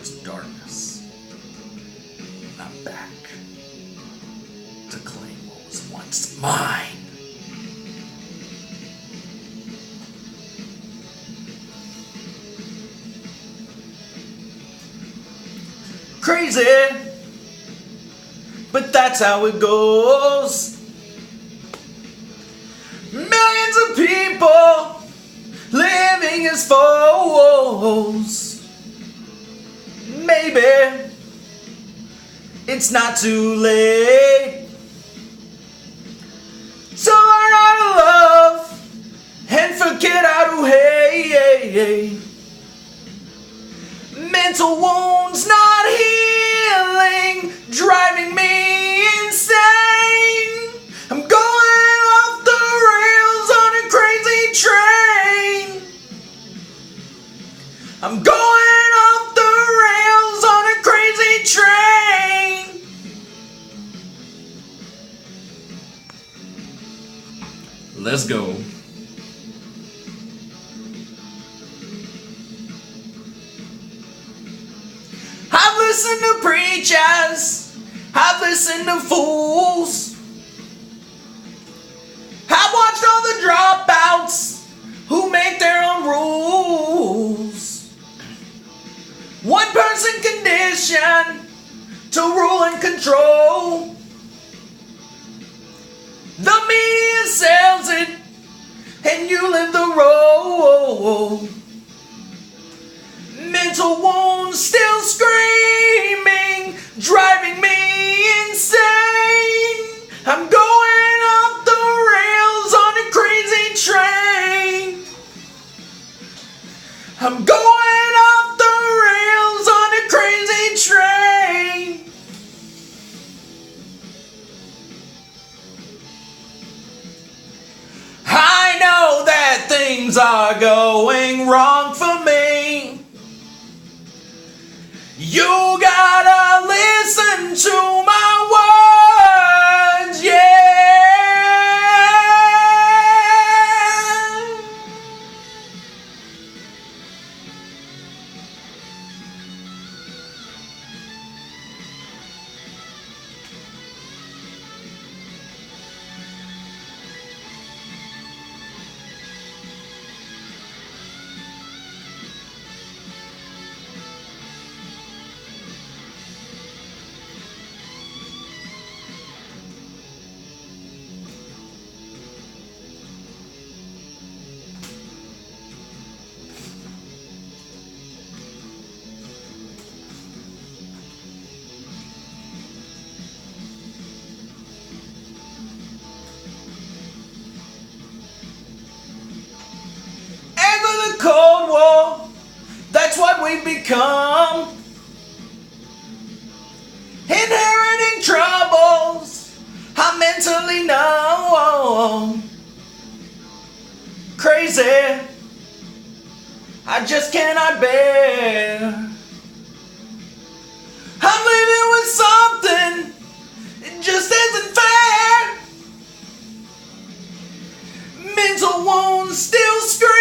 towards darkness. I'm back to claim what was once mine. Crazy, but that's how it goes. Millions of people living as foes. Maybe it's not too late to learn how to love and forget how to hate. Mental wounds not healing, driving me insane. I'm going off the rails on a crazy train. I'm going off the rails on a crazy train. Let's go. I've listened to preachers, I've listened to fools, I've watched all the dropouts who make their own rules. One person conditioned to rule and control. The media sells it and you live the role. Mental wounds still screaming, driving me insane. I'm going off the rails on a crazy train. I'm going off the rails on a crazy train. I know that things are going wrong for me. You gotta listen to my words, yeah. The Cold War, that's what we've become. Inheriting troubles, I'm mentally numb. Crazy, I just cannot bear. I'm living with something, it just isn't fair. Mental wounds still scream.